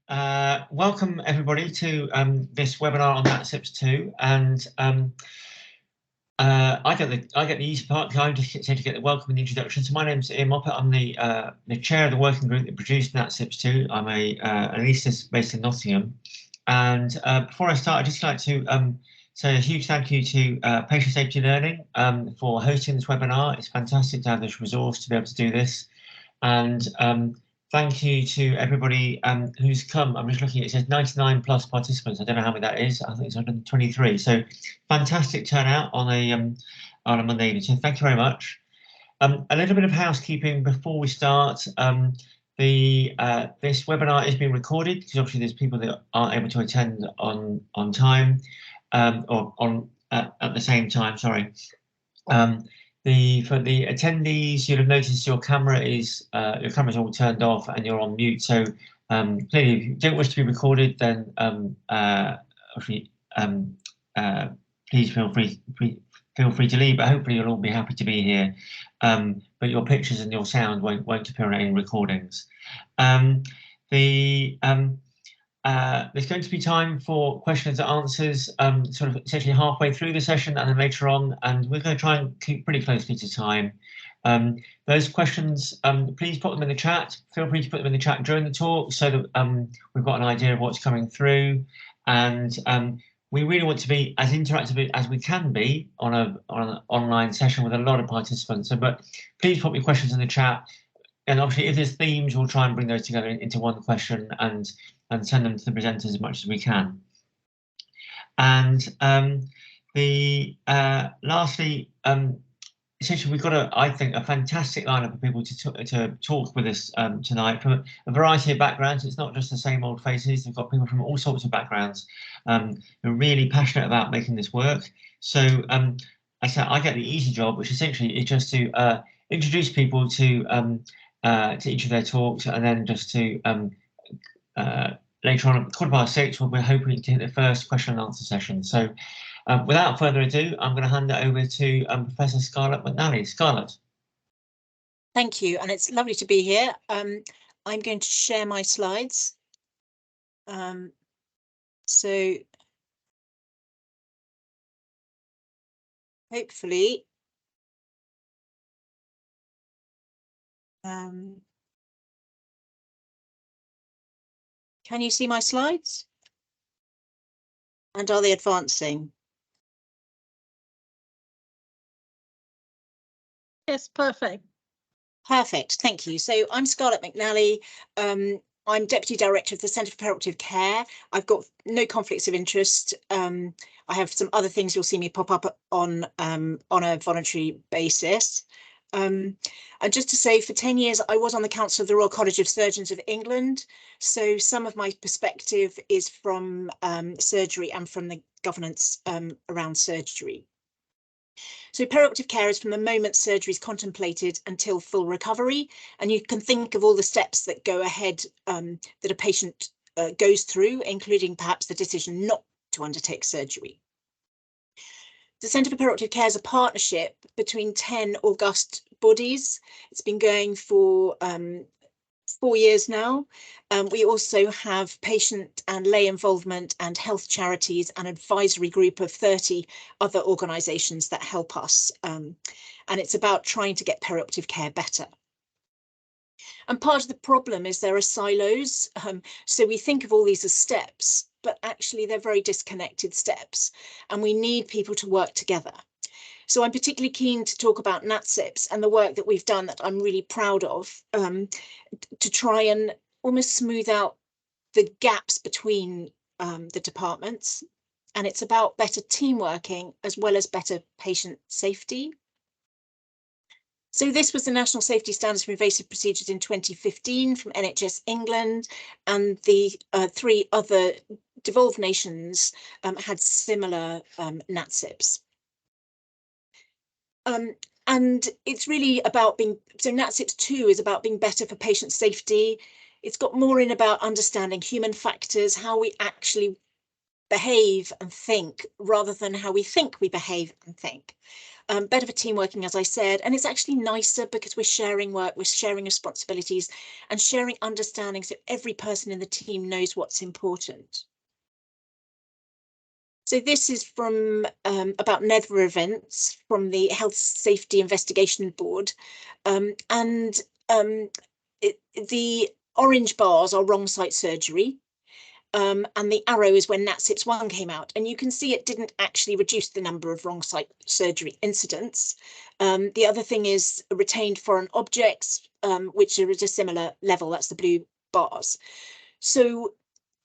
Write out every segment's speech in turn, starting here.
Welcome everybody to this webinar on NatSIPs 2, and I get the easy part. I just tend to get the welcome and the introduction. So my name's Iain Moppett. I'm the chair of the working group that produced NatSIPs 2. I'm an anaesthetist based in Nottingham, and before I start, I'd just like to say a huge thank you to Patient Safety Learning for hosting this webinar. It's fantastic to have this resource to be able to do this, and thank you to everybody who's come. I'm just looking, it says 99 plus participants. I don't know how many that is. I think it's 123. So fantastic turnout on a Monday evening. So thank you very much. A little bit of housekeeping before we start. This webinar is being recorded because obviously there's people that aren't able to attend on time or at the same time. Sorry. For the attendees, you'll have noticed your camera is all turned off and you're on mute. So clearly, if you don't wish to be recorded, then please feel free to leave. But hopefully, you'll all be happy to be here. But your pictures and your sound won't appear in any recordings. There's going to be time for questions and answers sort of essentially halfway through the session and then later on, and we're going to try and keep pretty closely to time. Those questions, please put them in the chat. Feel free to put them in the chat during the talk so that we've got an idea of what's coming through, and we really want to be as interactive as we can be on an online session with a lot of participants. But please put your questions in the chat, and obviously if there's themes, we'll try and bring those together into one question and send them to the presenters as much as we can. And lastly, essentially we've got I think a fantastic lineup of people to talk with us tonight from a variety of backgrounds. It's not just the same old faces. We've got people from all sorts of backgrounds who are really passionate about making this work. So I get the easy job, which essentially is just to introduce people to each of their talks, and then just to later on at 6:15, we're hoping to hit the first question and answer session. So without further ado, I'm going to hand it over to Professor Scarlett McNally. Scarlett. Thank you, and it's lovely to be here. I'm going to share my slides. So hopefully can you see my slides? And are they advancing? Yes, perfect. Perfect, thank you. So I'm Scarlett McNally. I'm Deputy Director of the Centre for Perioperative Care. I've got no conflicts of interest. I have some other things you'll see me pop up on a voluntary basis. And just to say, for 10 years, I was on the Council of the Royal College of Surgeons of England. So some of my perspective is from surgery and from the governance around surgery. So perioperative care is from the moment surgery is contemplated until full recovery. And you can think of all the steps that go ahead that a patient goes through, including perhaps the decision not to undertake surgery. The Centre for Perioperative Care is a partnership between 10 august bodies. It's been going for 4 years now. We also have patient and lay involvement and health charities, an advisory group of 30 other organisations that help us. And it's about trying to get perioperative care better. And part of the problem is there are silos. So we think of all these as steps, but actually they're very disconnected steps, and we need people to work together. So I'm particularly keen to talk about NatSIPs and the work that we've done that I'm really proud of to try and almost smooth out the gaps between the departments. And it's about better team working as well as better patient safety. So this was the National Safety Standards for Invasive Procedures in 2015 from NHS England, and the 3 other devolved nations had similar NatSIPs. And it's really about being, so NatSIPs 2 is about being better for patient safety. It's got more in about understanding human factors, how we actually behave and think, rather than how we think we behave and think. better for team working, as I said, and it's actually nicer because we're sharing work, we're sharing responsibilities and sharing understanding, so every person in the team knows what's important. So this is from about NEDVA events from the Health Safety Investigation Board, and the orange bars are wrong site surgery. And the arrow is when NatSIPs 1 came out, and you can see it didn't actually reduce the number of wrong site surgery incidents. The other thing is retained foreign objects, which are at a similar level. That's the blue bars. So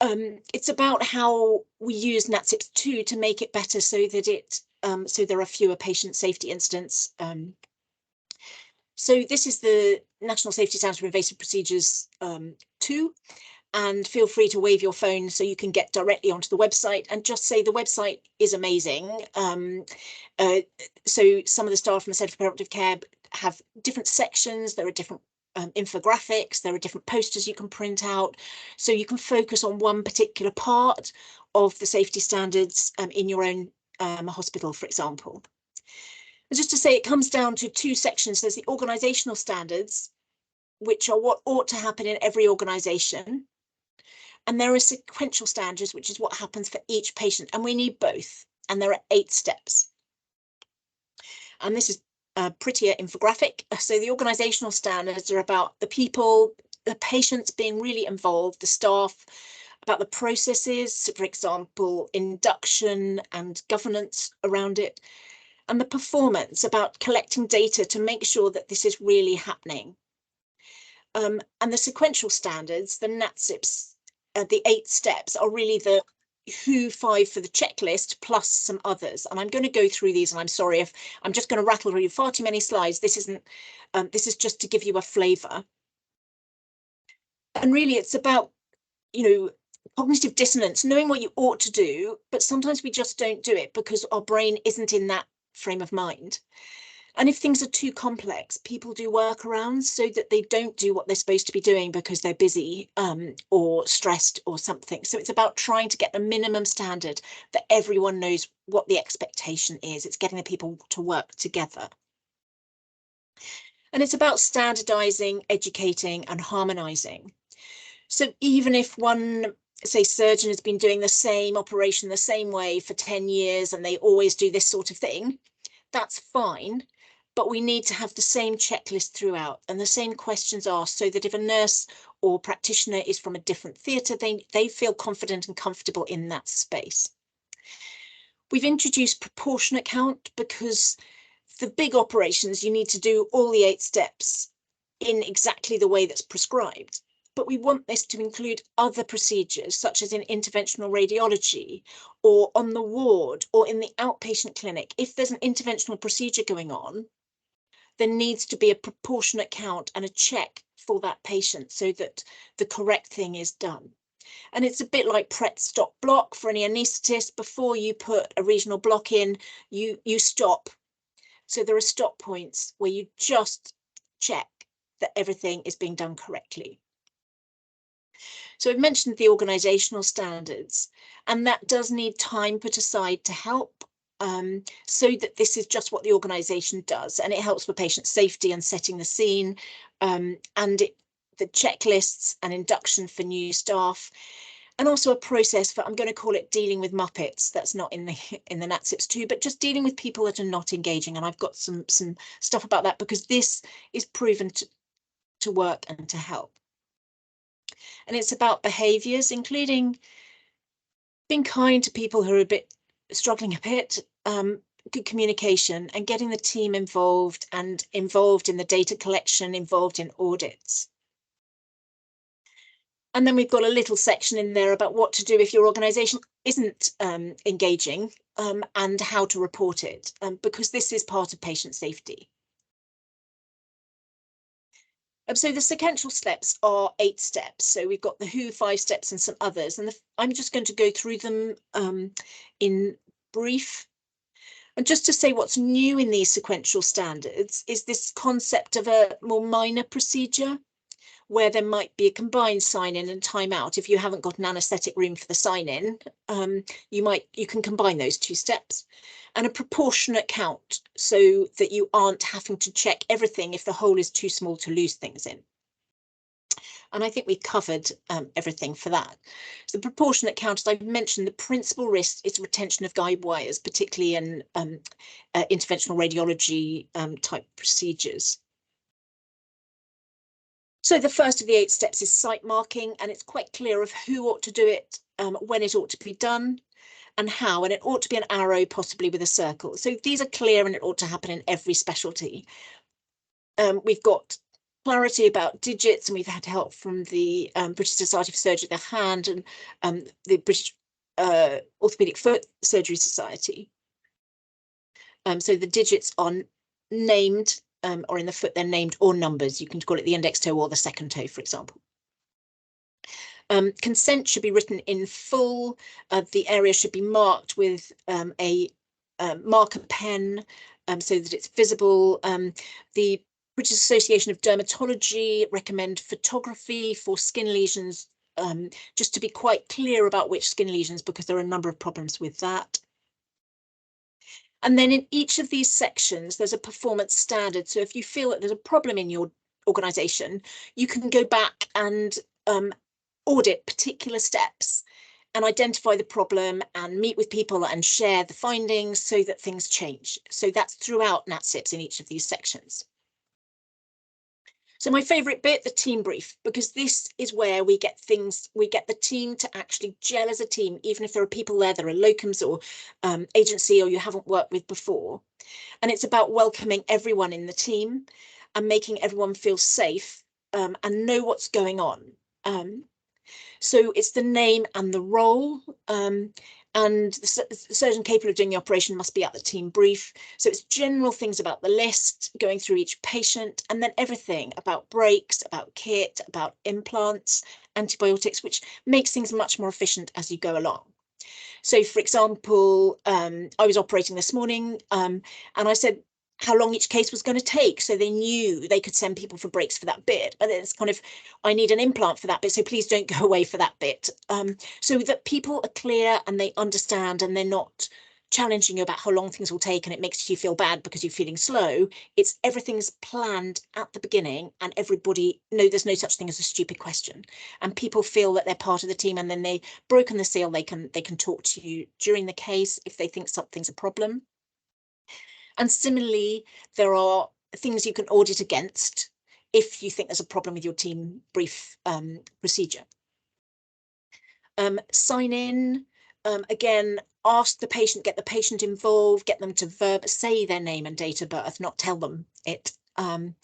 it's about how we use NatSIPs 2 to make it better, so that it so there are fewer patient safety incidents. So this is the National Safety Standards for Invasive Procedures 2. And feel free to wave your phone so you can get directly onto the website, and just say the website is amazing. So some of the staff from the Centre for Perioperative Care have different sections. There are different infographics. There are different posters you can print out. So you can focus on one particular part of the safety standards in your own hospital, for example. And just to say, it comes down to two sections. There's the organisational standards, which are what ought to happen in every organisation. And there are sequential standards, which is what happens for each patient. And we need both. And there are 8 steps. And this is a prettier infographic. So the organisational standards are about the people, the patients being really involved, the staff, about the processes, for example, induction and governance around it, and the performance, about collecting data to make sure that this is really happening. And the sequential standards, the NatSIPs, the 8 steps, are really the WHO 5 for the checklist plus some others. And I'm going to go through these, and I'm sorry if I'm just going to rattle through far too many slides. This isn't, this is just to give you a flavour. And really it's about, cognitive dissonance, knowing what you ought to do, but sometimes we just don't do it because our brain isn't in that frame of mind. And if things are too complex, people do workarounds so that they don't do what they're supposed to be doing because they're busy or stressed or something. So it's about trying to get the minimum standard that everyone knows what the expectation is. It's getting the people to work together. And it's about standardizing, educating and harmonizing. So even if one, say, surgeon has been doing the same operation the same way for 10 years and they always do this sort of thing, that's fine. But we need to have the same checklist throughout and the same questions asked, so that if a nurse or practitioner is from a different theatre, they feel confident and comfortable in that space. We've introduced proportionate count because the big operations, you need to do all the 8 steps in exactly the way that's prescribed. But we want this to include other procedures, such as in interventional radiology or on the ward or in the outpatient clinic. If there's an interventional procedure going on, there needs to be a proportionate count and a check for that patient so that the correct thing is done. And it's a bit like PRET stop block for any anaesthetist. Before you put a regional block in, you stop. So there are stop points where you just check that everything is being done correctly. So I've mentioned the organisational standards, and that does need time put aside to help. So that this is just what the organisation does, and it helps for patient safety and setting the scene, and the checklists and induction for new staff, and also a process for, I'm going to call it dealing with Moppets. That's not in the NatSIPs 2, but just dealing with people that are not engaging. And I've got some stuff about that because this is proven to work and to help. And it's about behaviours, including being kind to people who are struggling a bit, good communication, and getting the team involved and involved in the data collection, involved in audits. And then we've got a little section in there about what to do if your organisation isn't engaging, and how to report it, because this is part of patient safety. So the sequential steps are 8 steps. So we've got the WHO 5 steps and some others, and I'm just going to go through them in brief. And just to say what's new in these sequential standards is this concept of a more minor procedure, where there might be a combined sign-in and time-out. If you haven't got an anaesthetic room for the sign-in, you can combine those two steps. And a proportionate count, so that you aren't having to check everything if the hole is too small to lose things in. And I think we covered everything for that. So the proportionate count, as I've mentioned, the principal risk is retention of guide wires, particularly in interventional radiology type procedures. So the first of the 8 steps is site marking, and it's quite clear of who ought to do it, when it ought to be done, and how, and it ought to be an arrow, possibly with a circle. So these are clear, and it ought to happen in every specialty. We've got clarity about digits, and we've had help from the British Society for Surgery of the Hand and the British Orthopaedic Foot Surgery Society. So the digits are named, or in the foot they're named, or numbers. You can call it the index toe or the second toe, for example. Consent should be written in full. The area should be marked with a marker pen so that it's visible. The British Association of Dermatology recommend photography for skin lesions, just to be quite clear about which skin lesions, because there are a number of problems with that. And then in each of these sections, there's a performance standard. So if you feel that there's a problem in your organisation, you can go back and audit particular steps and identify the problem and meet with people and share the findings so that things change. So that's throughout NatSIPs in each of these sections. So my favourite bit, the team brief, because this is where we get the team to actually gel as a team, even if there are people there that are locums or agency or you haven't worked with before. And it's about welcoming everyone in the team and making everyone feel safe and know what's going on. So it's the name and the role, and the surgeon capable of doing the operation must be at the team brief. So it's general things about the list, going through each patient, and then everything about breaks, about kit, about implants, antibiotics, which makes things much more efficient as you go along. So, for example, I was operating this morning and I said how long each case was going to take, so they knew they could send people for breaks for that bit. But it's kind of, I need an implant for that bit, so please don't go away for that bit. So that people are clear and they understand, and they're not challenging you about how long things will take and it makes you feel bad because you're feeling slow. It's everything's planned at the beginning, and everybody there's no such thing as a stupid question, and people feel that they're part of the team, and then they've broken the seal, they can talk to you during the case if they think something's a problem. And similarly, there are things you can audit against if you think there's a problem with your team brief procedure. Sign in, again, ask the patient, get the patient involved, get them to say their name and date of birth, not tell them it. And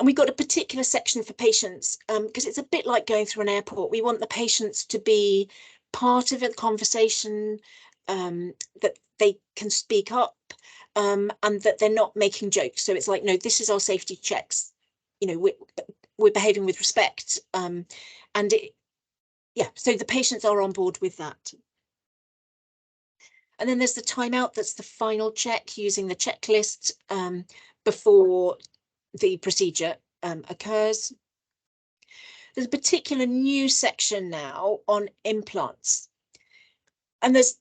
we've got a particular section for patients because it's a bit like going through an airport. We want the patients to be part of a conversation, that they can speak up, and that they're not making jokes. So it's like, no, this is our safety checks. We're behaving with respect, and so the patients are on board with that. And then there's the timeout. That's the final check using the checklist before the procedure occurs. There's a particular new section now on implants, and there's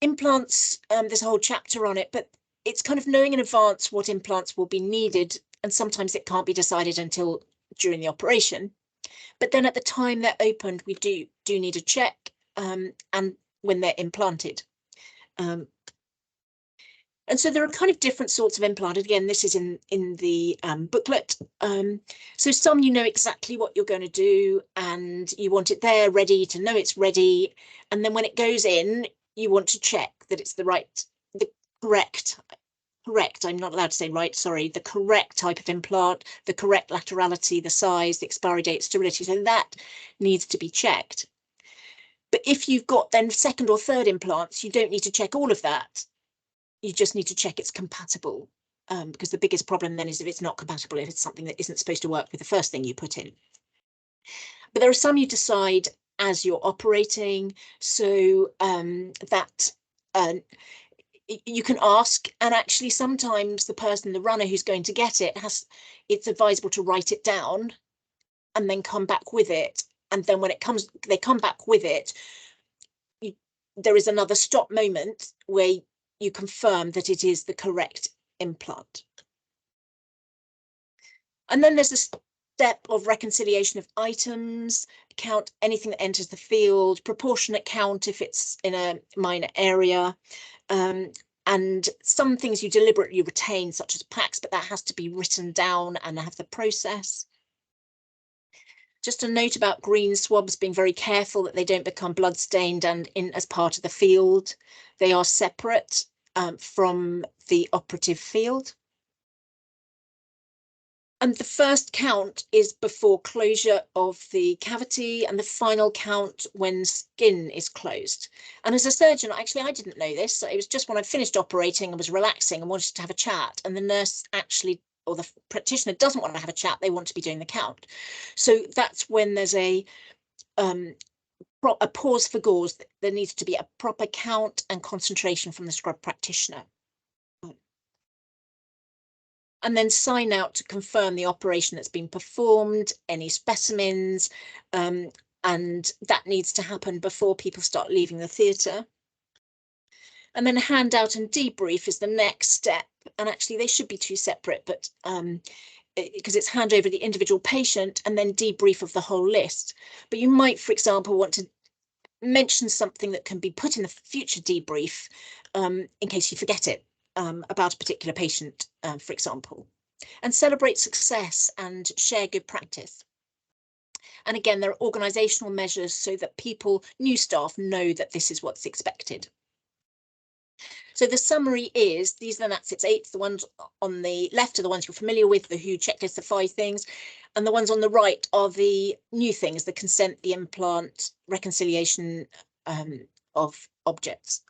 implants, there's a whole chapter on it, but it's kind of knowing in advance what implants will be needed, and sometimes it can't be decided until during the operation. But then at the time they're opened, we do need a check, and when they're implanted. And so there are kind of different sorts of implant. Again, this is in the booklet. So some you know exactly what you're going to do, and you want it there ready to know it's ready. And then when it goes in, you want to check that it's the correct, I'm not allowed to say right, sorry, the correct type of implant, the correct laterality, the size, the expiry date, sterility. So that needs to be checked. But if you've got then second or third implants, you don't need to check all of that. You just need to check it's compatible, because the biggest problem then is if it's not compatible, if it's something that isn't supposed to work with the first thing you put in. But there are some you decide as you're operating, so that you can ask, and actually sometimes the runner who's going to get it, it's advisable to write it down and then come back with it. And then when they come back with it, there is another stop moment where you confirm that it is the correct implant. And then there's a step of reconciliation of items, count anything that enters the field, proportionate count if it's in a minor area, and some things you deliberately retain, such as packs, but that has to be written down and have the process. Just a note about green swabs, being very careful that they don't become blood-stained and as part of the field. They are separate from the operative field. And the first count is before closure of the cavity, and the final count when skin is closed. And as a surgeon, actually, I didn't know this. It was just when I finished operating and was relaxing and wanted to have a chat, and the nurse actually, or the practitioner, doesn't want to have a chat. They want to be doing the count. So that's when there's a pause for gauze. There needs to be a proper count and concentration from the scrub practitioner. And then sign out to confirm the operation that's been performed, any specimens, and that needs to happen before people start leaving the theatre. And then handout and debrief is the next step. And actually they should be two separate, but because it's hand over the individual patient and then debrief of the whole list. But you might, for example, want to mention something that can be put in the future debrief in case you forget it. About a particular patient, for example, and celebrate success and share good practice. And again, there are organisational measures so that new staff know that this is what's expected. So the summary is, these are the NatSIPs 8, the ones on the left are the ones you're familiar with, the WHO checklist, the 5 things, and the ones on the right are the new things, the consent, the implant, reconciliation of objects.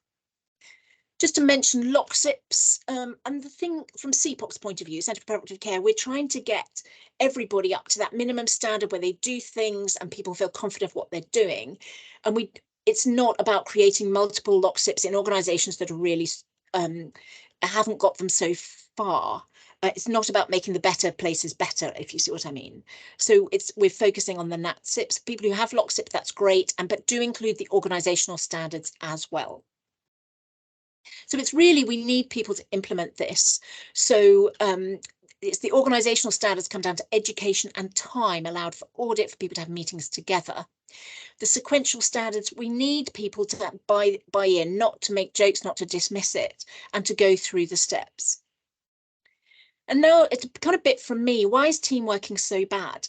Just to mention NatSIPs, and the thing from CPOC's point of view, Centre for Perioperative Care, we're trying to get everybody up to that minimum standard where they do things and people feel confident of what they're doing. And it's not about creating multiple NatSIPs in organisations that are really haven't got them so far. It's not about making the better places better, if you see what I mean. So we're focusing on the NatSIPs. People who have NatSIPs, that's great, but do include the organisational standards as well. So it's really, we need people to implement this. So it's the organisational standards come down to education and time allowed for audit, for people to have meetings together. The sequential standards, we need people to buy in, not to make jokes, not to dismiss it, and to go through the steps. And now it's kind of bit from me. Why is team working so bad?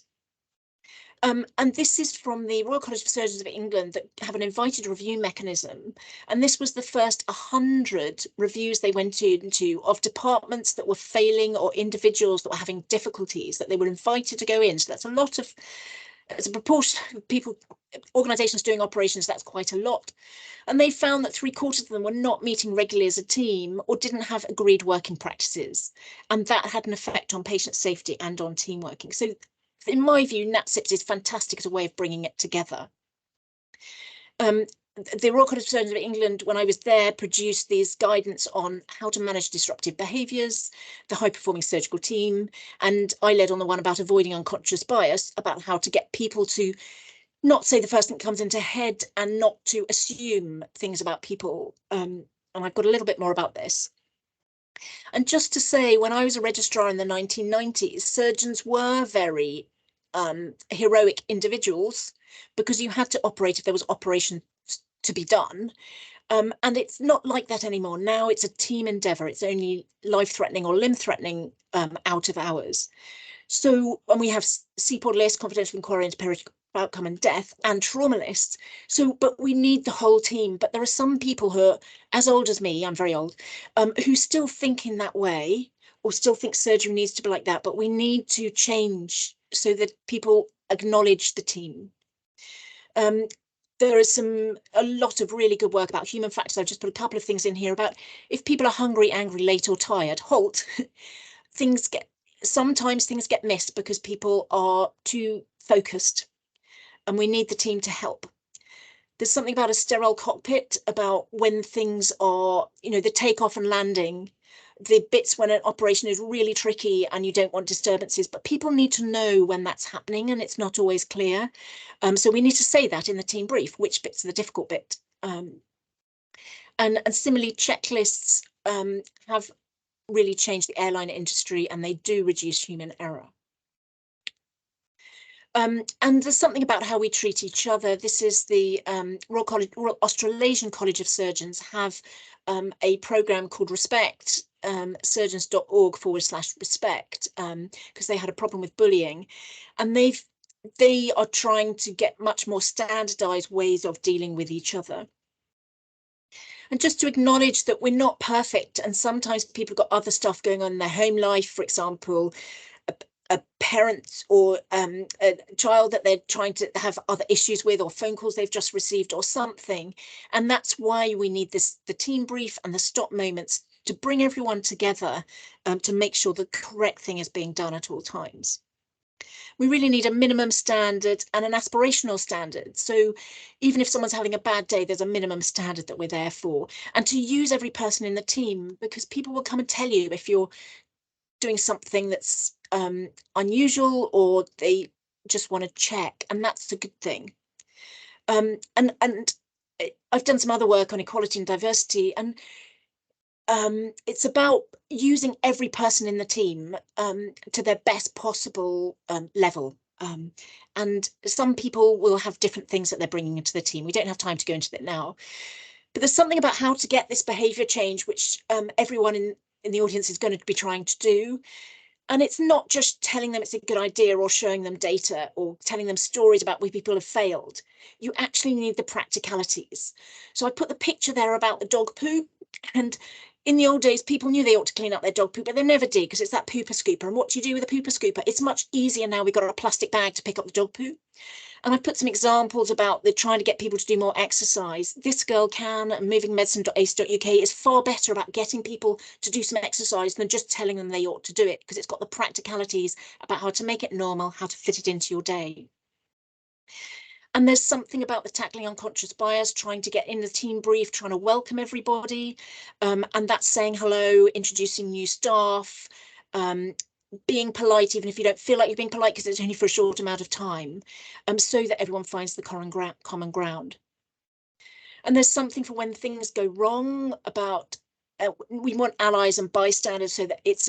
And this is from the Royal College of Surgeons of England that have an invited review mechanism. And this was the first 100 reviews they went into of departments that were failing or individuals that were having difficulties that they were invited to go in. So that's a lot of, as a proportion of people, organisations doing operations, that's quite a lot. And they found that 3/4 of them were not meeting regularly as a team or didn't have agreed working practices. And that had an effect on patient safety and on team working. So in my view, NatSIPs is fantastic as a way of bringing it together. The Royal College of Surgeons of England, when I was there, produced these guidance on how to manage disruptive behaviours, the high-performing surgical team, and I led on the one about avoiding unconscious bias, about how to get people to not say the first thing that comes into head and not to assume things about people. And I've got a little bit more about this. And just to say, when I was a registrar in the 1990s, surgeons were very heroic individuals because you had to operate if there was operation to be done. And it's not like that anymore. Now it's a team endeavour. It's only life-threatening or limb-threatening out of hours. So, and we have CPOD lists, confidential inquiry into perioperative outcome and death, and trauma lists. So, but we need the whole team. But there are some people who are as old as me, I'm very old, who still think in that way, or still think surgery needs to be like that. But we need to change so that people acknowledge the team. There is a lot of really good work about human factors. I've just put a couple of things in here about if people are hungry, angry, late or tired, halt. Sometimes things get missed because people are too focused and we need the team to help. There's something about a sterile cockpit, about when things are, the takeoff and landing, the bits when an operation is really tricky and you don't want disturbances, but people need to know when that's happening and it's not always clear. So we need to say that in the team brief, which bit's the difficult bit. And similarly, checklists have really changed the airline industry, and they do reduce human error. And there's something about how we treat each other. This is the Royal Australasian College of Surgeons have a program called Respect, surgeons.org/respect, because they had a problem with bullying, and they are trying to get much more standardized ways of dealing with each other. And just to acknowledge that we're not perfect, and sometimes people have got other stuff going on in their home life, for example, a parent or a child that they're trying to have other issues with, or phone calls they've just received or something. And that's why we need the team brief and the stop moments to bring everyone together to make sure the correct thing is being done at all times. We really need a minimum standard and an aspirational standard. So even if someone's having a bad day, there's a minimum standard that we're there for. And to use every person in the team, because people will come and tell you if you're doing something that's unusual, or they just want to check, and that's a good thing. And I've done some other work on equality and diversity, and it's about using every person in the team to their best possible level. And some people will have different things that they're bringing into the team. We don't have time to go into that now, but there's something about how to get this behaviour change, which everyone in the audience is going to be trying to do. And it's not just telling them it's a good idea, or showing them data, or telling them stories about where people have failed. You actually need the practicalities. So I put the picture there about the dog poo, and in the old days, people knew they ought to clean up their dog poo, but they never did, because it's that pooper scooper. And what do you do with a pooper scooper? It's much easier now. We've got a plastic bag to pick up the dog poo. And I've put some examples about the trying to get people to do more exercise. This Girl Can and movingmedicine.ac.uk is far better about getting people to do some exercise than just telling them they ought to do it, because it's got the practicalities about how to make it normal, how to fit it into your day. And there's something about the tackling unconscious bias, trying to get in the team brief, trying to welcome everybody. And that's saying hello, introducing new staff, being polite, even if you don't feel like you're being polite, because it's only for a short amount of time, so that everyone finds the common ground. And there's something for when things go wrong about, we want allies and bystanders, so that it's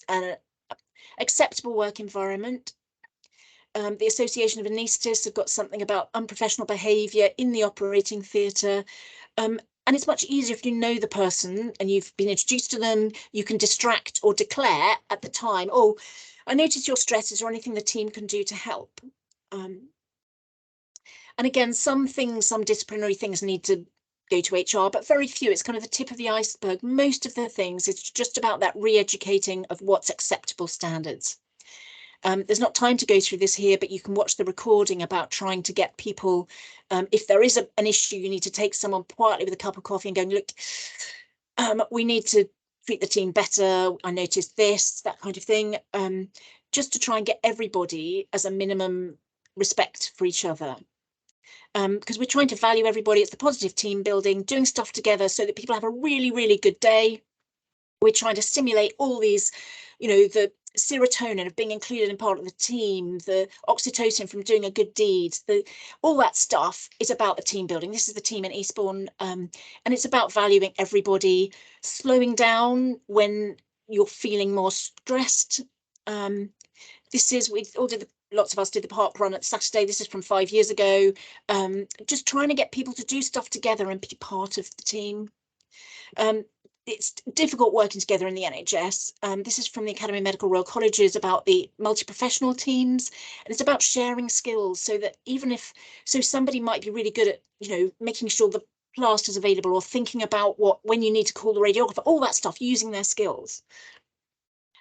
an acceptable work environment. The Association of Anaesthetists have got something about unprofessional behaviour in the operating theatre. And it's much easier if you know the person and you've been introduced to them. You can distract or declare at the time, oh, I notice your stress. Is there anything the team can do to help? And again, some disciplinary things need to go to HR, but very few. It's kind of the tip of the iceberg. Most of the things, it's just about that re-educating of what's acceptable standards. There's not time to go through this here, but you can watch the recording about trying to get people, if there is an issue, you need to take someone quietly with a cup of coffee and go, look, we need to treat the team better. I noticed this, that kind of thing, just to try and get everybody as a minimum respect for each other. Because we're trying to value everybody. It's the positive team building, doing stuff together so that people have a really, really good day. We're trying to stimulate all these, the serotonin of being included in part of the team, the oxytocin from doing a good deed, all that stuff is about the team building. This is the team in Eastbourne, and it's about valuing everybody, slowing down when you're feeling more stressed. Lots of us did the park run at Saturday. This is from 5 years ago. Just trying to get people to do stuff together and be part of the team. It's difficult working together in the NHS. This is from the Academy of Medical Royal Colleges about the multi-professional teams, and it's about sharing skills, so that somebody might be really good at, making sure the plaster's available, or thinking about when you need to call the radiographer, all that stuff, using their skills.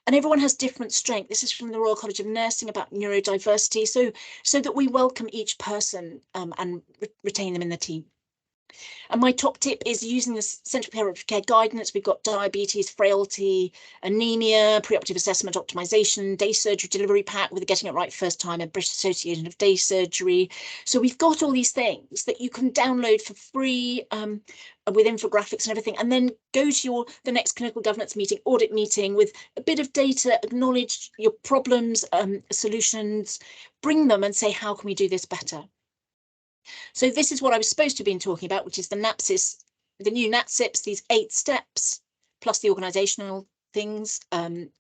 And everyone has different strength. This is from the Royal College of Nursing about neurodiversity, so that we welcome each person and retain them in the team. And my top tip is using the Central Perioperative Care guidance. We've got diabetes, frailty, anemia, preoperative assessment, optimization, day surgery delivery pack with the Getting It Right First Time and British Association of Day Surgery. So we've got all these things that you can download for free with infographics and everything, and then go to the next clinical governance meeting, audit meeting with a bit of data, acknowledge your problems, solutions, bring them and say, how can we do this better? So this is what I was supposed to have been talking about, which is the NatSIPs, the new NatSIPs, these 8 steps, plus the organisational things. And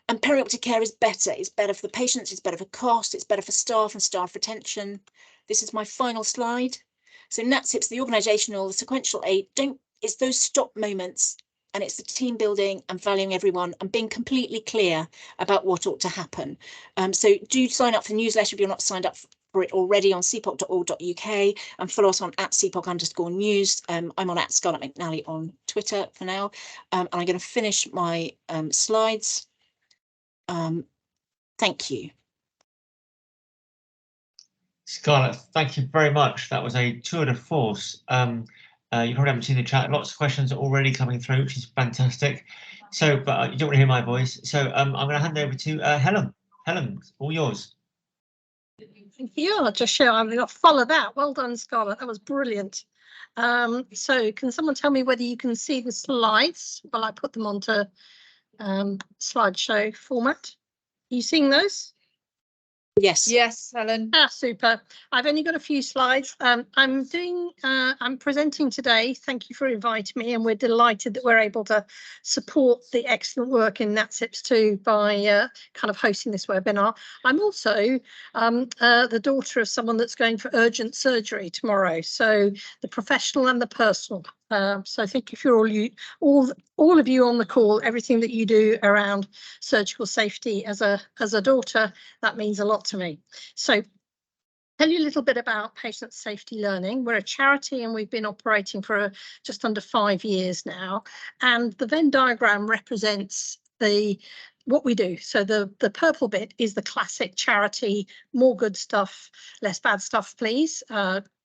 perioperative care is better. It's better for the patients, it's better for cost, it's better for staff and staff retention. This is my final slide. So NatSIPs, the organisational, the sequential 8, it's those stop moments, and it's the team building and valuing everyone and being completely clear about what ought to happen. So do sign up for the newsletter if you're not signed up for it already on cpoc.org.uk, and follow us on @cpoc_news. I'm on @Scarlett McNally on Twitter for now, and I'm going to finish my slides. Thank you. Scarlett, thank you very much. That was a tour de force. You probably haven't seen the chat. Lots of questions already coming through, which is fantastic. So, but you don't want to hear my voice. So I'm going to hand over to Helen. Helen, all yours. Thank you. I'll just show I'm going to follow that. Well done, Scarlett. That was brilliant. So can someone tell me whether you can see the slides while I put them onto slideshow format? Are you seeing those? Yes. Yes, Helen. Super. I've only got a few slides. I'm presenting today. Thank you for inviting me, and we're delighted that we're able to support the excellent work in NatSIPs too by kind of hosting this webinar. I'm also the daughter of someone that's going for urgent surgery tomorrow, so the professional and the personal. So I think if you're all of you on the call, everything that you do around surgical safety as a daughter, that means a lot to me. So tell you a little bit about Patient Safety Learning. We're a charity and we've been operating for just under 5 years now. And the Venn diagram represents what we do. So the purple bit is the classic charity, more good stuff, less bad stuff, please.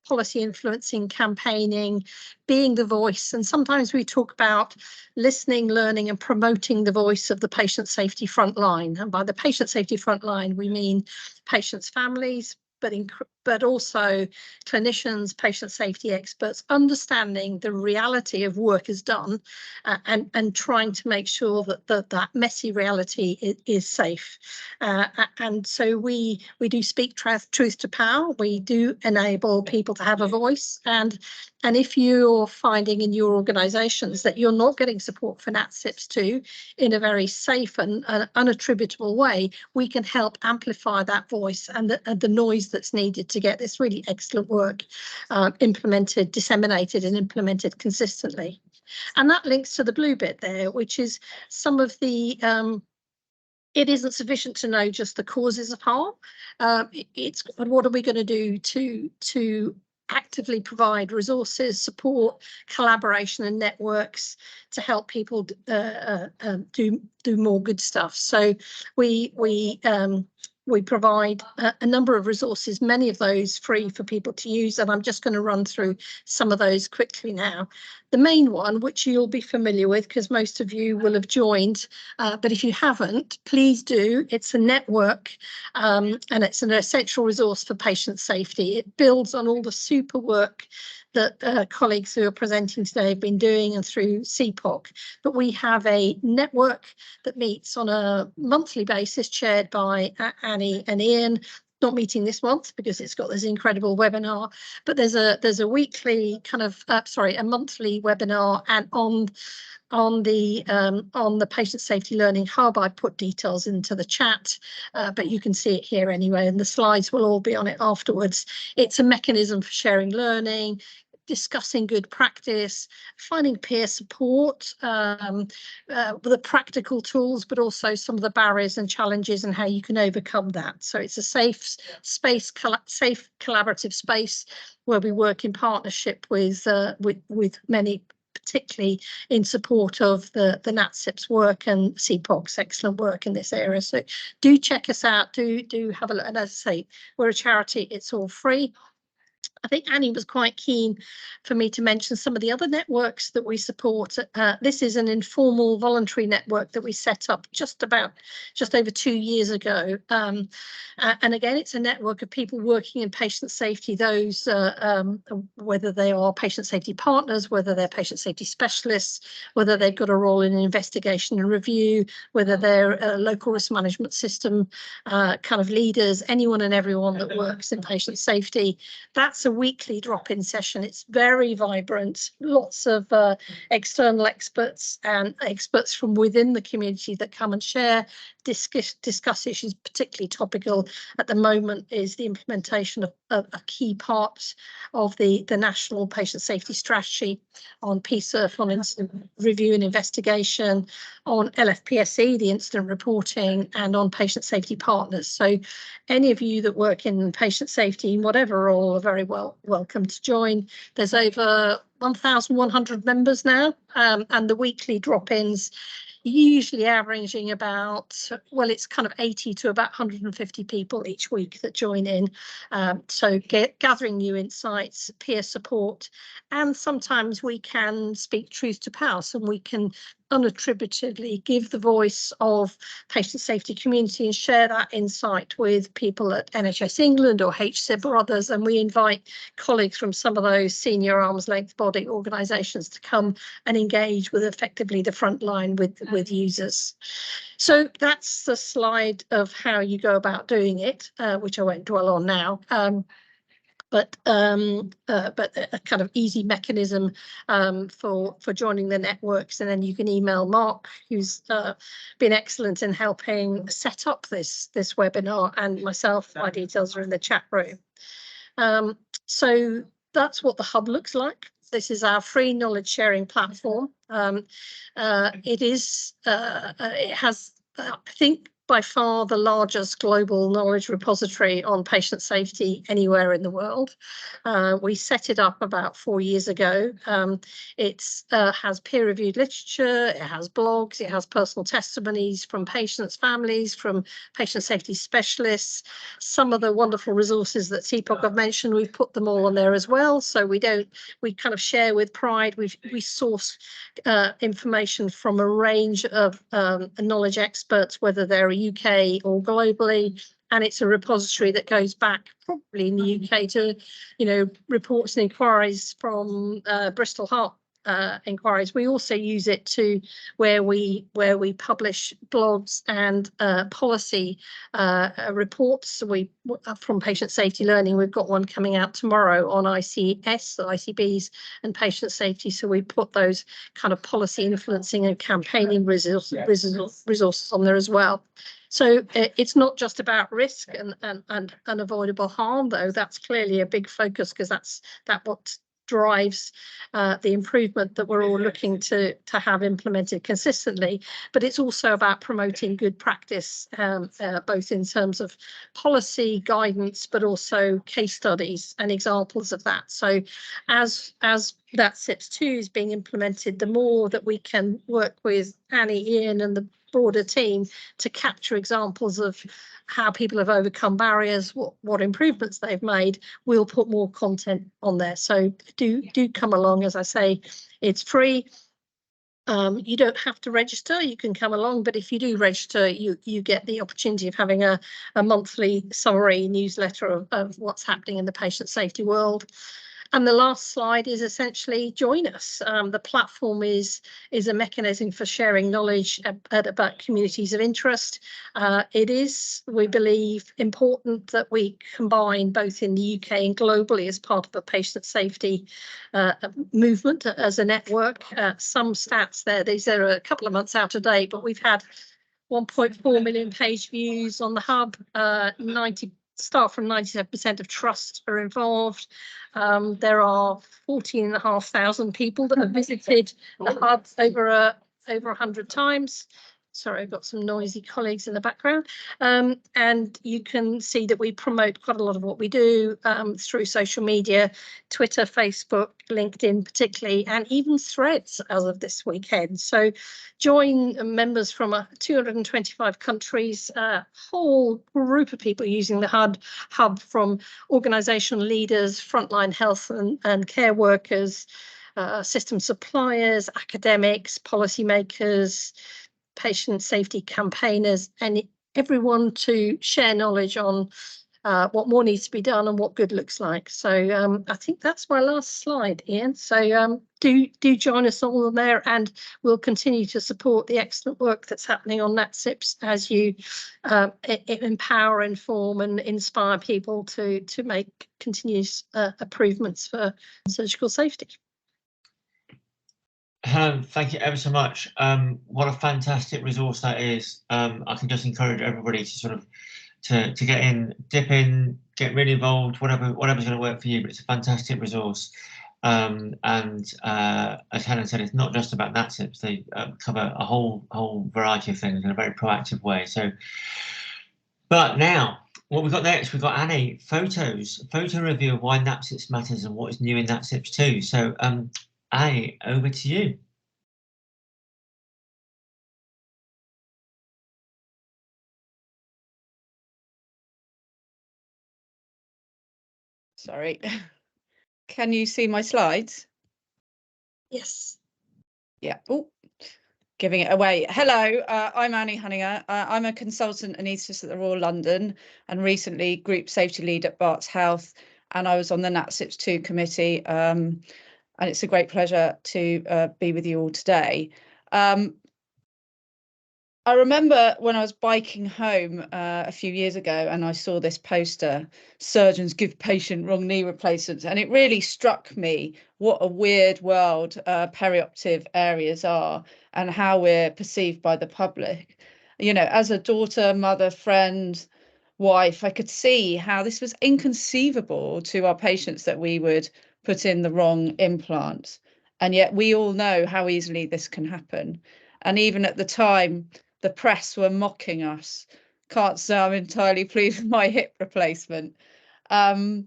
Policy influencing, campaigning, being the voice. And sometimes we talk about listening, learning and promoting the voice of the patient safety frontline. And by the patient safety frontline, we mean patients' families, but also clinicians, patient safety experts, understanding the reality of work is done and trying to make sure that messy reality is safe. And so we do speak truth to power. We do enable people to have a voice. And if you're finding in your organisations that you're not getting support for NatSIPs too in a very safe and unattributable way, we can help amplify that voice and the noise that's needed to get this really excellent work disseminated and implemented consistently. And that links to the blue bit there, which is some of the it isn't sufficient to know just the causes of harm. It's what are we going to do to actively provide resources, support, collaboration and networks to help people do more good stuff. So we provide a number of resources, many of those free for people to use, and I'm just going to run through some of those quickly now. The main one, which you'll be familiar with because most of you will have joined, but if you haven't, please do. It's a network and it's an essential resource for patient safety. It builds on all the super work that colleagues who are presenting today have been doing and through CPOC. But we have a network that meets on a monthly basis chaired by Annie and Iain. Not meeting this month because it's got this incredible webinar, but there's a weekly kind of a monthly webinar, and on the Patient Safety Learning Hub, I put details into the chat, but you can see it here anyway, and the slides will all be on it afterwards. It's a mechanism for sharing learning, discussing good practice, finding peer support, the practical tools, but also some of the barriers and challenges and how you can overcome that. So it's a safe space, safe collaborative space where we work in partnership with many, particularly in support of the NatSIPs work and CPOC's excellent work in this area. So do check us out, do have a look. And as I say, we're a charity, it's all free. I think Annie was quite keen for me to mention some of the other networks that we support. This is an informal voluntary network that we set up just over 2 years ago. And again, it's a network of people working in patient safety, those whether they are patient safety partners, whether they're patient safety specialists, whether they've got a role in investigation and review, whether they're a local risk management system kind of leaders, anyone and everyone that works in patient safety. That's a weekly drop-in session. It's very vibrant, lots of external experts and experts from within the community that come and share, discuss issues. Particularly topical at the moment is the implementation of a key part of the National Patient Safety Strategy on PSIRF, on incident review and investigation, on LFPSE, the incident reporting, and on patient safety partners. So any of you that work in patient safety in whatever role are very welcome to join. There's over 1,100 members now, and the weekly drop-ins usually averaging about, well, it's kind of 80 to about 150 people each week that join in. So gathering new insights, peer support, and sometimes we can speak truth to power, so we can unattributedly give the voice of patient safety community and share that insight with people at NHS England or HSIB or others. And we invite colleagues from some of those senior arm's length body organisations to come and engage with effectively the front line with users. So that's the slide of how you go about doing it, which I won't dwell on now. But a kind of easy mechanism for joining the networks, and then you can email Mark, who's been excellent in helping set up this webinar, and myself. My details are in the chat room. So that's what the hub looks like. This is our free knowledge sharing platform. It has, I think, by far the largest global knowledge repository on patient safety anywhere in the world. We set it up about 4 years ago. It has peer-reviewed literature, it has blogs, it has personal testimonies from patients' families, from patient safety specialists. Some of the wonderful resources that CPOC have mentioned, we've put them all on there as well. So we kind of share with pride. We source information from a range of knowledge experts, whether they're UK or globally, and it's a repository that goes back probably in the UK to, reports and inquiries from Bristol Heart inquiries. We also use it to where we publish blogs and policy reports. From patient safety learning, we've got one coming out tomorrow on ICBs and patient safety. So we put those kind of policy influencing and campaigning resources on there as well. So it's not just about risk and unavoidable harm, though that's clearly a big focus, because that's what drives the improvement that we're all looking to have implemented consistently. But it's also about promoting good practice, both in terms of policy guidance, but also case studies and examples of that. So as NatSIPs 2 is being implemented, the more that we can work with Annie, Iain and the broader team to capture examples of how people have overcome barriers, what improvements they've made, we'll put more content on there. So do come along. As I say, it's free. You don't have to register, you can come along, but if you do register, you get the opportunity of having a monthly summary newsletter of what's happening in the patient safety world. And the last slide is essentially join us. The platform is a mechanism for sharing knowledge about communities of interest. It is, we believe, important that we combine both in the UK and globally as part of a patient safety movement as a network. Some stats there, these are a couple of months out of date, but we've had 1.4 million page views on the hub, 97% of trust are involved. There are 14,500 people that have visited the hub over 100 times. Sorry, I've got some noisy colleagues in the background. And you can see that we promote quite a lot of what we do through social media, Twitter, Facebook, LinkedIn particularly, and even Threads as of this weekend. So join members from 225 countries, a whole group of people using the hub from organisational leaders, frontline health and care workers, system suppliers, academics, policymakers, patient safety campaigners, and everyone to share knowledge on what more needs to be done and what good looks like. So I think that's my last slide, Iain. So do join us all there, and we'll continue to support the excellent work that's happening on NatSIPs as you empower, inform and inspire people to make continuous improvements for surgical safety. Helen, thank you ever so much. What a fantastic resource that is. I can just encourage everybody to sort of to get in, dip in, get really involved, whatever's going to work for you. But it's a fantastic resource. And as Helen said, it's not just about NatSIPs. They cover a whole variety of things in a very proactive way. So, but now what we've got next, we've got Annie, photo review of why NatSIPs matters and what is new in NatSIPs too. So Annie, over to you. Sorry, can you see my slides? Yes. Yeah. Oh, giving it away. Hello, I'm Annie Hunningher. I'm a consultant anaesthetist at the Royal London and recently group safety lead at Barts Health, and I was on the NatSIPs 2 committee. And it's a great pleasure to be with you all today. I remember when I was biking home a few years ago and I saw this poster, surgeons give patient wrong knee replacements, and it really struck me what a weird world perioperative areas are and how we're perceived by the public. You know, as a daughter, mother, friend, wife, I could see how this was inconceivable to our patients that we would put in the wrong implant. And yet we all know how easily this can happen. And even at the time, the press were mocking us. Can't say I'm entirely pleased with my hip replacement. So,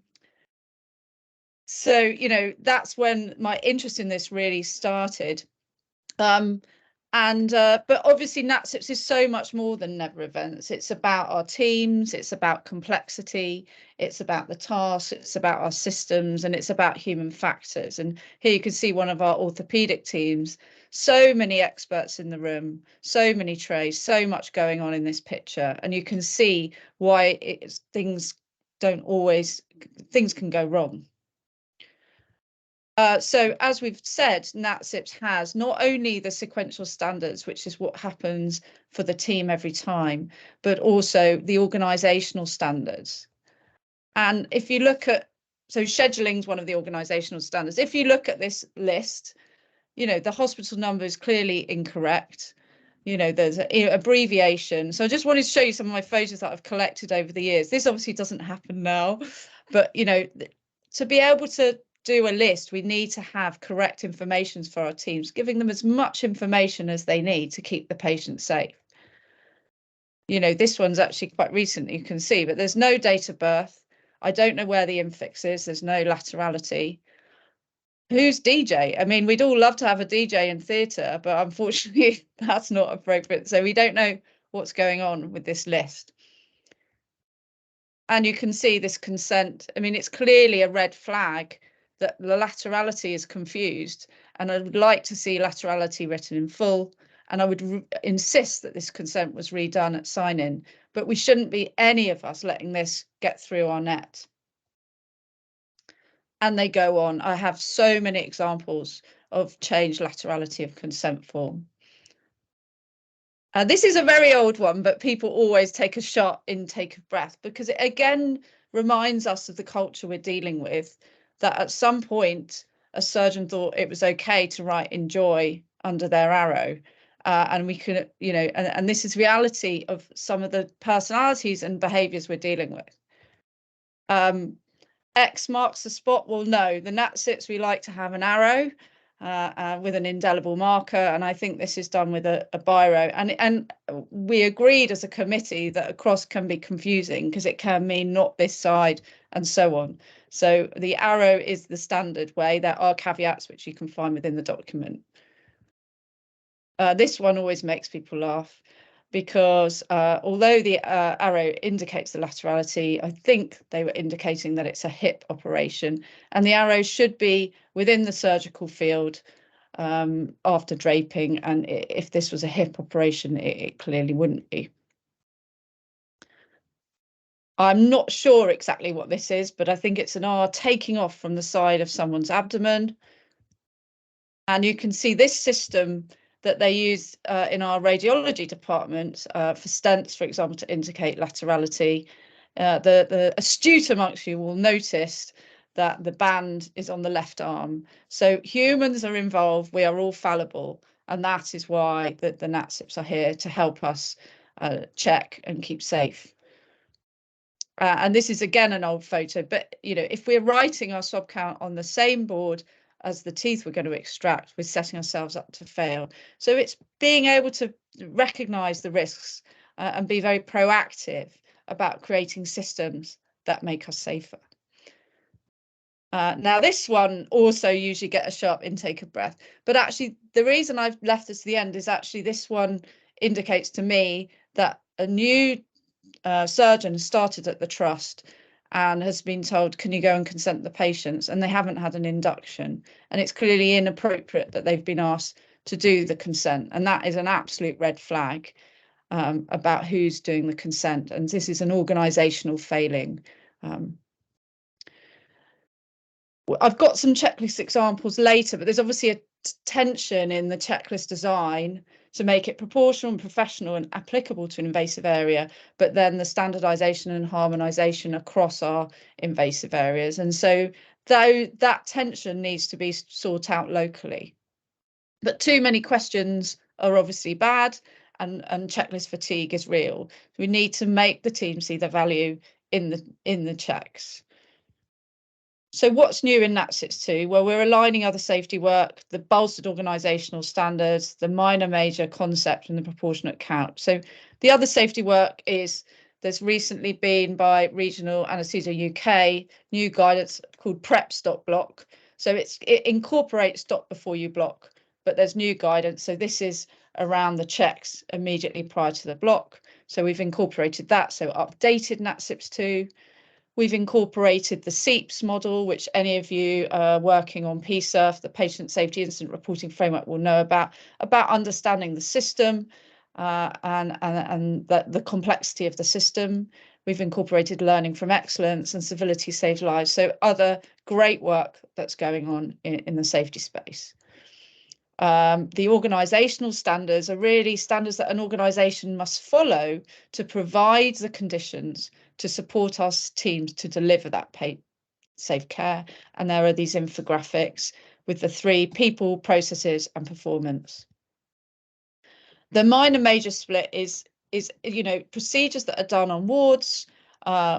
you know, that's when my interest in this really started. But obviously NatSIPs is so much more than never events. It's about our teams, it's about complexity, it's about the tasks, it's about our systems, and it's about human factors. And here you can see one of our orthopedic teams, so many experts in the room, so many trays, so much going on in this picture. And you can see why things can go wrong. So as we've said, NatSIPs has not only the sequential standards, which is what happens for the team every time, but also the organisational standards. And if you look at, so scheduling is one of the organisational standards. If you look at this list, you know, the hospital number is clearly incorrect. You know, there's an abbreviation. So I just wanted to show you some of my photos that I've collected over the years. This obviously doesn't happen now, but, you know, to be able to do a list, we need to have correct information for our teams, giving them as much information as they need to keep the patient safe. You know, this one's actually quite recent, you can see, but there's no date of birth. I don't know where the infix is. There's no laterality. Who's DJ? I mean, we'd all love to have a DJ in theatre, but unfortunately that's not appropriate. So we don't know what's going on with this list. And you can see this consent. I mean, it's clearly a red flag that the laterality is confused, and I would like to see laterality written in full, and I would insist that this consent was redone at sign-in, but we shouldn't be, any of us, letting this get through our net. And they go on. I have so many examples of changed laterality of consent form. This is a very old one, but people always take a sharp intake of breath because it again reminds us of the culture we're dealing with, that at some point a surgeon thought it was okay to write enjoy under their arrow. And we can, you know, and this is reality of some of the personalities and behaviours we're dealing with. X marks the spot. Well, no, the NatSIPs, we like to have an arrow. with an indelible marker, and I think this is done with a biro. And we agreed as a committee that a cross can be confusing because it can mean not this side and so on. So the arrow is the standard way. There are caveats which you can find within the document. This one always makes people laugh because although the arrow indicates the laterality, I think they were indicating that it's a hip operation, and the arrow should be within the surgical field after draping, and if this was a hip operation, it clearly wouldn't be. I'm not sure exactly what this is, but I think it's an R taking off from the side of someone's abdomen. And you can see this system that they use in our radiology department for stents, for example, to indicate laterality. The astute amongst you will notice that the band is on the left arm. So humans are involved, we are all fallible, and that is why the NatSIPs are here to help us check and keep safe. And this is again an old photo, but you know, if we're writing our swab count on the same board as the teeth we're going to extract, we're setting ourselves up to fail. So it's being able to recognise the risks and be very proactive about creating systems that make us safer. Now this one also usually get a sharp intake of breath, but actually the reason I've left this to the end is actually this one indicates to me that a new surgeon started at the trust and has been told, can you go and consent the patients? And they haven't had an induction. And it's clearly inappropriate that they've been asked to do the consent. And that is an absolute red flag about who's doing the consent. And this is an organisational failing. I've got some checklist examples later, but there's obviously a tension in the checklist design to make it proportional and professional and applicable to an invasive area, but then the standardization and harmonization across our invasive areas. And so that tension needs to be sought out locally. But too many questions are obviously bad, and checklist fatigue is real. We need to make the team see the value in the checks. So what's new in NatSIPs 2? Well, we're aligning other safety work, the bolstered organisational standards, the minor major concept and the proportionate count. So the other safety work is there's recently been by Regional Anaesthesia UK new guidance called PrEP Stop Block. So it incorporates stop before you block, but there's new guidance. So this is around the checks immediately prior to the block. So we've incorporated that. So updated NatSIPs 2. We've incorporated the CEIPS model, which any of you working on PSURF, the Patient Safety Incident Reporting Framework, will know about understanding the system and the complexity of the system. We've incorporated learning from excellence and civility saves lives. So other great work that's going on in the safety space. The organisational standards are really standards that an organisation must follow to provide the conditions to support our teams to deliver that safe care. And there are these infographics with the 3 people, processes and performance. The minor major split is you know, procedures that are done on wards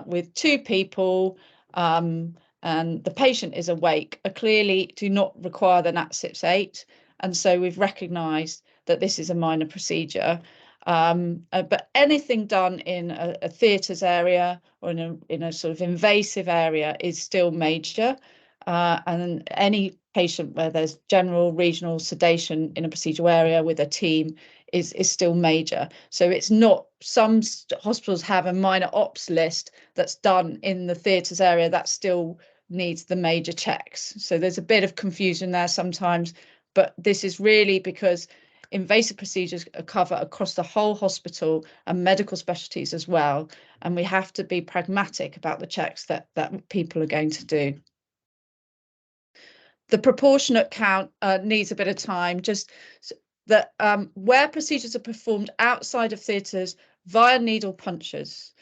with 2 people and the patient is awake clearly do not require the NatSIPs 8. And so we've recognised that this is a minor procedure. But anything done in a theatres area or in a sort of invasive area is still major. And any patient where there's general regional sedation in a procedural area with a team is still major. So it's not, some hospitals have a minor ops list that's done in the theatres area that still needs the major checks. So there's a bit of confusion there sometimes, but this is really because invasive procedures cover across the whole hospital and medical specialties as well. And we have to be pragmatic about the checks that people are going to do. The proportionate count needs a bit of time, just that where procedures are performed outside of theatres via needle punches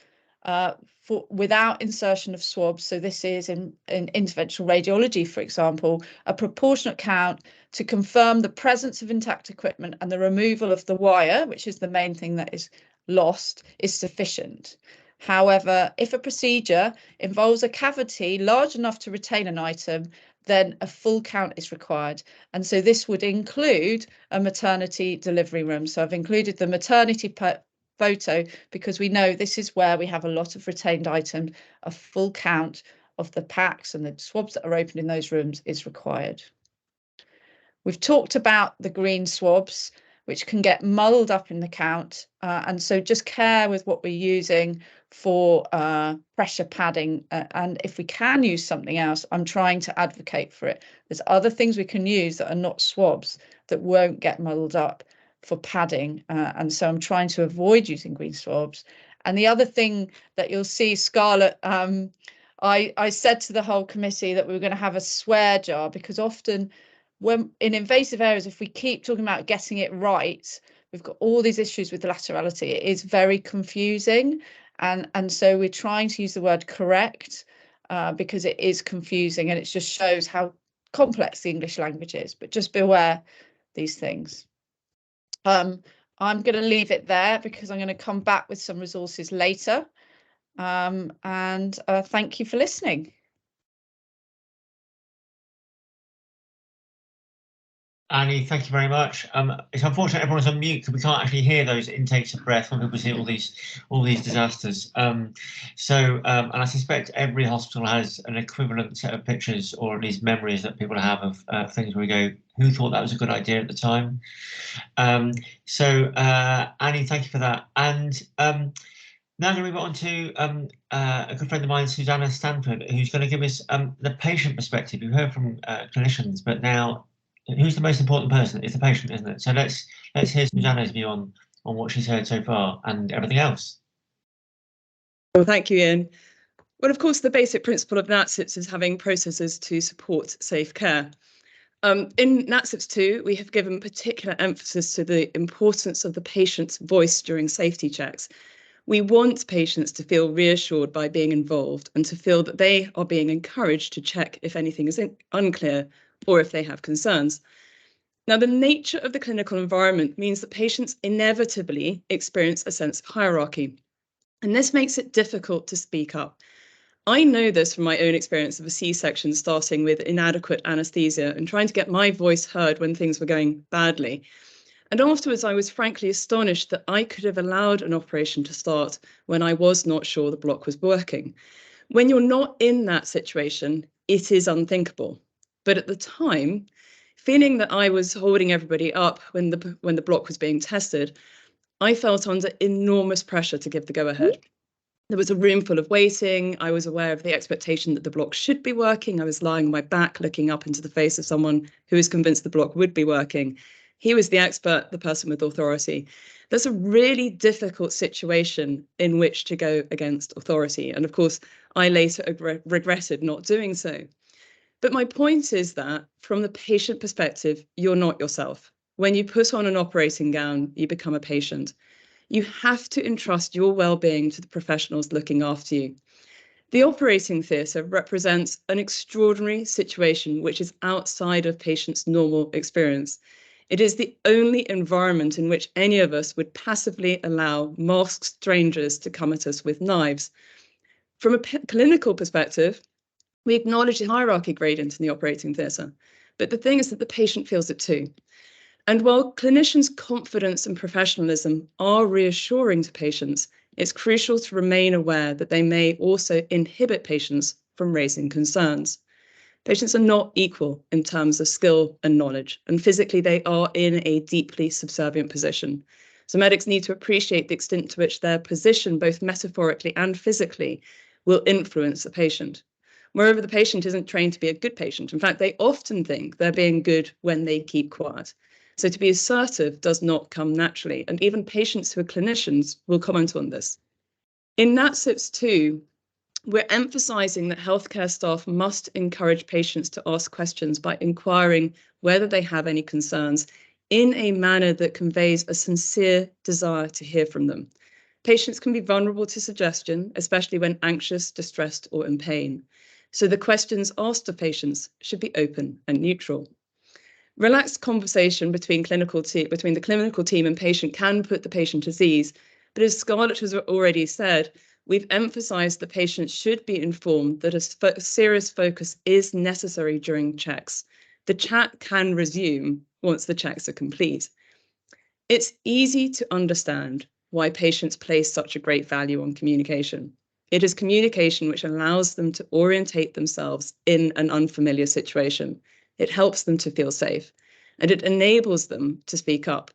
without insertion of swabs. So this is in interventional radiology, for example, a proportionate count to confirm the presence of intact equipment and the removal of the wire, which is the main thing that is lost, is sufficient. However, if a procedure involves a cavity large enough to retain an item, then a full count is required. And so this would include a maternity delivery room. So I've included the maternity photo because we know this is where we have a lot of retained items. A full count of the packs and the swabs that are opened in those rooms is required. We've talked about the green swabs, which can get muddled up in the count. And so just care with what we're using for pressure padding. And if we can use something else, I'm trying to advocate for it. There's other things we can use that are not swabs that won't get muddled up for padding. And so I'm trying to avoid using green swabs. And the other thing that you'll see, Scarlett, I said to the whole committee that we were going to have a swear jar, because often when in invasive areas, if we keep talking about getting it right, we've got all these issues with laterality. It is very confusing. And so we're trying to use the word correct because it is confusing, and it just shows how complex the English language is. But just be aware these things. I'm going to leave it there because I'm going to come back with some resources later. And thank you for listening. Annie, thank you very much. It's unfortunate everyone's on mute because we can't actually hear those intakes of breath when people see all these disasters. And I suspect every hospital has an equivalent set of pictures, or at least memories that people have of things where we go, who thought that was a good idea at the time? Annie, thank you for that. And now I'm going to move on to a good friend of mine, Susanna Stanford, who's going to give us the patient perspective. You've heard from clinicians, but now who's the most important person? It's the patient, isn't it? So let's hear Susanna's view on what she's heard so far and everything else. Well, thank you, Iain. Well, of course, the basic principle of NatSIPs is having processes to support safe care. In NatSIPs 2, we have given particular emphasis to the importance of the patient's voice during safety checks. We want patients to feel reassured by being involved and to feel that they are being encouraged to check if anything is unclear or if they have concerns. Now, the nature of the clinical environment means that patients inevitably experience a sense of hierarchy, and this makes it difficult to speak up. I know this from my own experience of a C-section starting with inadequate anaesthesia and trying to get my voice heard when things were going badly. And afterwards, I was frankly astonished that I could have allowed an operation to start when I was not sure the block was working. When you're not in that situation, it is unthinkable. But at the time, feeling that I was holding everybody up when the block was being tested, I felt under enormous pressure to give the go-ahead. There was a room full of waiting. I was aware of the expectation that the block should be working. I was lying on my back, looking up into the face of someone who was convinced the block would be working. He was the expert, the person with authority. That's a really difficult situation in which to go against authority. And of course, I later regretted not doing so. But my point is that from the patient perspective, you're not yourself. When you put on an operating gown, you become a patient. You have to entrust your well-being to the professionals looking after you. The operating theatre represents an extraordinary situation which is outside of patients' normal experience. It is the only environment in which any of us would passively allow masked strangers to come at us with knives. From a clinical perspective, we acknowledge the hierarchy gradient in the operating theatre, but the thing is that the patient feels it too. And while clinicians' confidence and professionalism are reassuring to patients, it's crucial to remain aware that they may also inhibit patients from raising concerns. Patients are not equal in terms of skill and knowledge, and physically they are in a deeply subservient position. So medics need to appreciate the extent to which their position, both metaphorically and physically, will influence the patient. Moreover, the patient isn't trained to be a good patient. In fact, they often think they're being good when they keep quiet. So to be assertive does not come naturally, and even patients who are clinicians will comment on this. In NatSIPs 2, we're emphasising that healthcare staff must encourage patients to ask questions by inquiring whether they have any concerns in a manner that conveys a sincere desire to hear from them. Patients can be vulnerable to suggestion, especially when anxious, distressed, or in pain. So the questions asked of patients should be open and neutral. Relaxed conversation between the clinical team and patient can put the patient at ease, but as Scarlett has already said, we've emphasised that patients should be informed that a serious focus is necessary during checks. The chat can resume once the checks are complete. It's easy to understand why patients place such a great value on communication. It is communication which allows them to orientate themselves in an unfamiliar situation. It helps them to feel safe, and it enables them to speak up.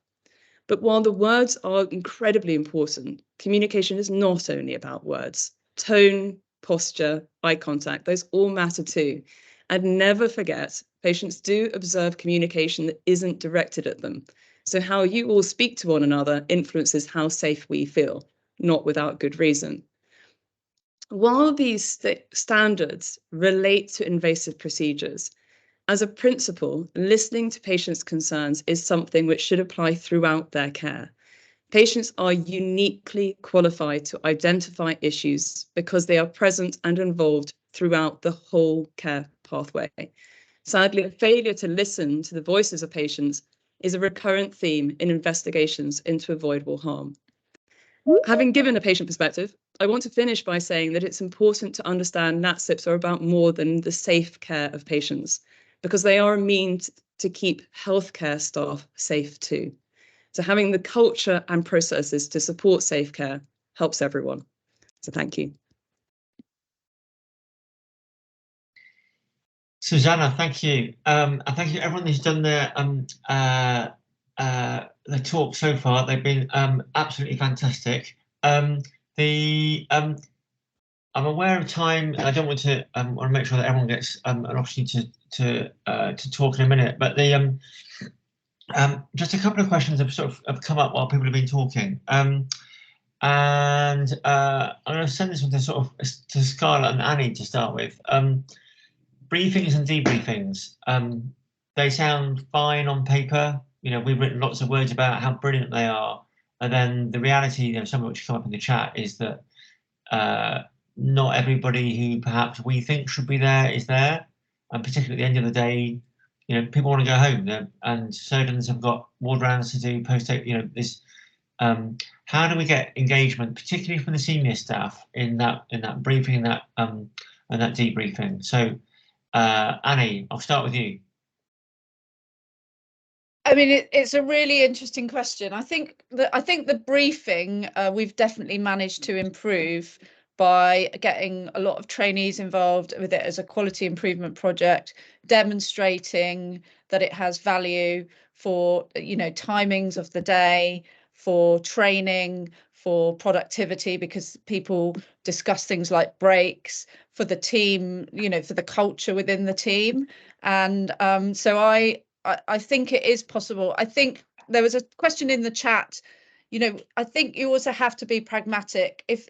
But while the words are incredibly important, communication is not only about words. Tone, posture, eye contact, those all matter too. And never forget, patients do observe communication that isn't directed at them. So how you all speak to one another influences how safe we feel, not without good reason. While these standards relate to invasive procedures, as a principle, listening to patients' concerns is something which should apply throughout their care. Patients are uniquely qualified to identify issues because they are present and involved throughout the whole care pathway. Sadly, a failure to listen to the voices of patients is a recurrent theme in investigations into avoidable harm. Having given a patient perspective, I want to finish by saying that it's important to understand NatSIPs are about more than the safe care of patients, because they are a means to keep healthcare staff safe too. So having the culture and processes to support safe care helps everyone. So thank you. Susanna, thank you. And thank you to everyone who's done the talk so far. They've been absolutely fantastic. I'm aware of time, and I don't want to want to make sure that everyone gets an opportunity to talk in a minute. But the just a couple of questions have come up while people have been talking. And I'm going to send this one to Scarlett and Annie to start with. Briefings and debriefings, they sound fine on paper. You know, we've written lots of words about how brilliant they are, and then the reality, you know, some of which come up in the chat, is that not everybody who perhaps we think should be there is there, and particularly at the end of the day, you know, people want to go home, and surgeons have got ward rounds to do, you know, this. How do we get engagement, particularly from the senior staff, in that briefing and that debriefing? So. Annie, I'll start with you. I mean, it's a really interesting question. I think the briefing we've definitely managed to improve by getting a lot of trainees involved with it as a quality improvement project, demonstrating that it has value for, you know, timings of the day, for training, for productivity, because people discuss things like breaks, for the team, you know, for the culture within the team. And so I think it is possible. I think there was a question in the chat, you know, I think you also have to be pragmatic. If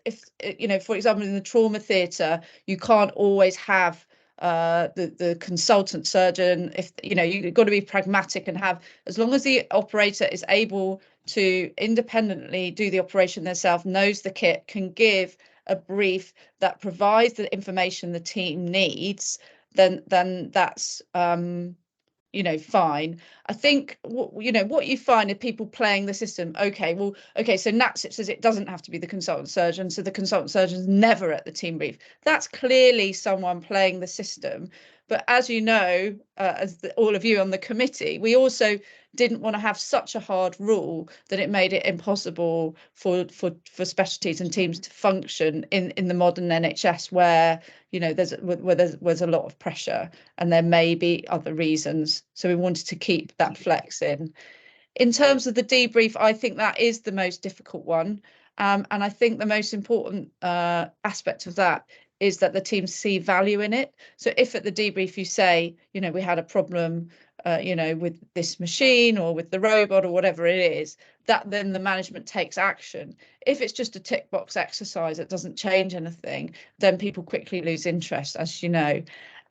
you know, for example, in the trauma theatre, you can't always have the consultant surgeon. If you know, you've got to be pragmatic and have, as long as the operator is able to independently do the operation themselves, knows the kit, can give a brief that provides the information the team needs, then that's you know, fine. I think what you find are people playing the system. Okay, so NatSIP says it doesn't have to be the consultant surgeon, so the consultant surgeon's never at the team brief. That's clearly someone playing the system. But as you know, all of you on the committee, we also didn't want to have such a hard rule that it made it impossible for specialties and teams to function in the modern NHS, where, you know, there's a lot of pressure and there may be other reasons. So we wanted to keep that flex in. In terms of the debrief, I think that is the most difficult one. And I think the most important aspect of that is that the teams see value in it. So if at the debrief you say, you know, we had a problem, you know, with this machine or with the robot or whatever it is, that then the management takes action. If it's just a tick box exercise that doesn't change anything, then people quickly lose interest, as you know.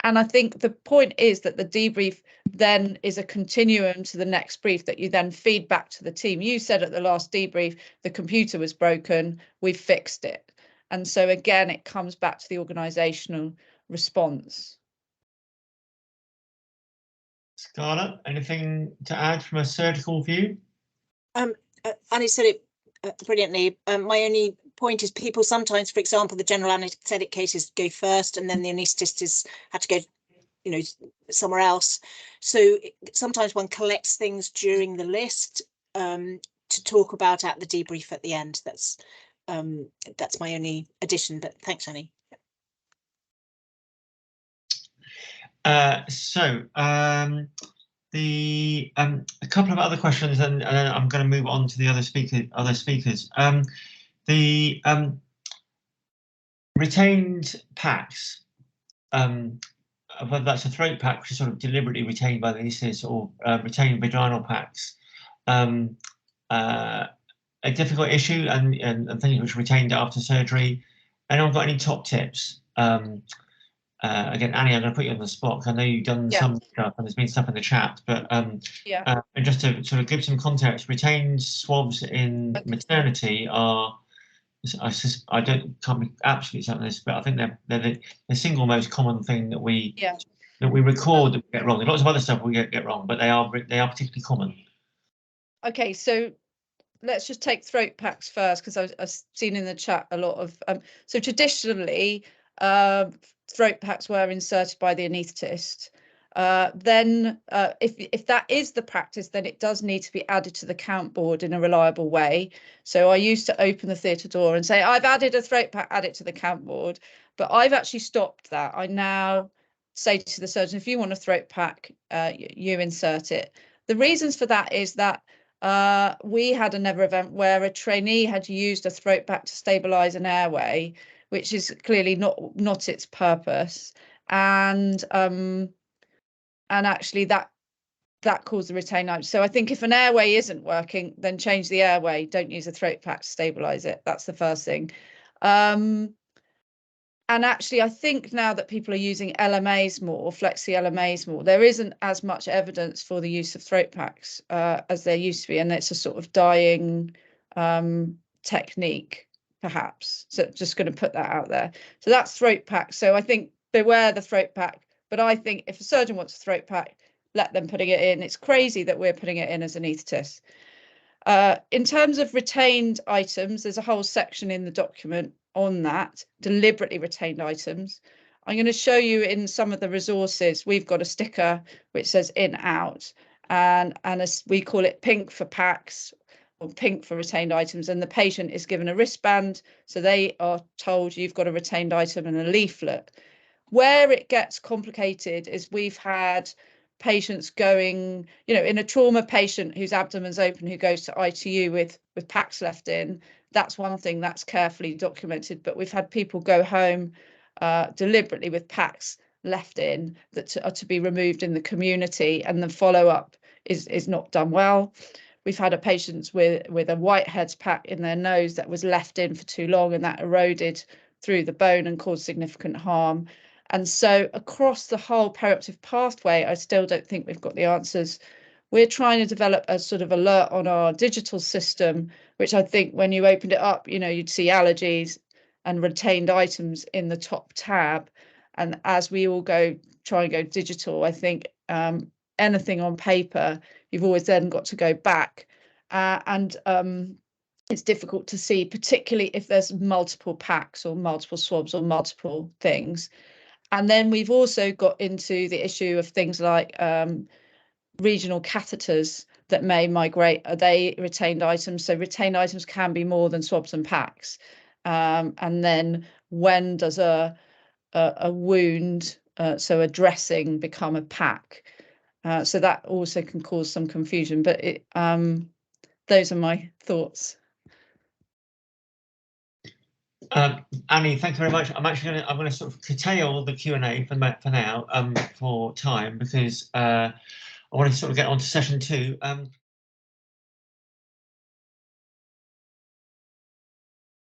And I think the point is that the debrief then is a continuum to the next brief that you then feed back to the team. You said at the last debrief, the computer was broken, we've fixed it. And so again, it comes back to the organisational response. Scarlett, anything to add from a surgical view? Annie said it brilliantly. My only point is people sometimes, for example, the general anaesthetic cases go first and then the anaesthetist had to go, you know, somewhere else. So sometimes one collects things during the list to talk about at the debrief at the end. That's my only addition, but thanks, Annie. A couple of other questions, and I'm going to move on to the other speakers. The retained packs, whether that's a throat pack, which is sort of deliberately retained by the anaesthetist, or retained vaginal packs, a difficult issue, and things which are retained after surgery. Anyone got any top tips? Again, Annie, I'm going to put you on the spot because I know you've done some stuff and there's been stuff in the chat, but and just to sort of give some context, retained swabs in maternity are, I can't be absolutely certain of this, but I think they're the single most common thing that we record that we get wrong. There's lots of other stuff we get wrong, but they are particularly common. Okay, so let's just take throat packs first, because I've seen in the chat a lot of so traditionally throat packs were inserted by the anaesthetist. Then if that is the practice, then it does need to be added to the count board in a reliable way. So I used to open the theatre door and say, I've added a throat pack, add it to the count board. But I've actually stopped that. I now say to the surgeon, if you want a throat pack, you insert it. The reasons for that is that we had a never event where a trainee had used a throat pack to stabilise an airway, which is clearly not its purpose, and actually that caused the retained item. So I think if an airway isn't working, then change the airway. Don't use a throat pack to stabilise it. That's the first thing. And actually, I think now that people are using LMAs more, flexi LMAs more, there isn't as much evidence for the use of throat packs as there used to be, and it's a sort of dying technique, perhaps. So just going to put that out there. So that's throat pack. So I think beware the throat pack. But I think if a surgeon wants a throat pack, let them putting it in. It's crazy that we're putting it in as an anaesthetist. In terms of retained items, there's a whole section in the document on that, deliberately retained items. I'm going to show you in some of the resources, we've got a sticker which says in, out, and as we call it pink for packs or pink for retained items, and the patient is given a wristband, so they are told you've got a retained item and a leaflet. Where it gets complicated is we've had patients going, you know, in a trauma patient whose abdomen's open who goes to ITU with packs left in. That's one thing that's carefully documented, but we've had people go home deliberately with packs left in that are to be removed in the community, and the follow-up is not done well. We've had a patient with a Whitehead's pack in their nose that was left in for too long, and that eroded through the bone and caused significant harm. And so across the whole perioperative pathway, I still don't think we've got the answers. We're trying to develop a sort of alert on our digital system, which I think when you opened it up, you know, you'd see allergies and retained items in the top tab. And as we all try and go digital, I think anything on paper, you've always then got to go back. And it's difficult to see, particularly if there's multiple packs or multiple swabs or multiple things. And then we've also got into the issue of things like regional catheters that may migrate. Are they retained items? So retained items can be more than swabs and packs. And then when does a wound, so a dressing, become a pack? So that also can cause some confusion. But those are my thoughts. Annie, thank you very much. I'm going to sort of curtail the Q&A for now for time, because I wanted to sort of get on to session 2.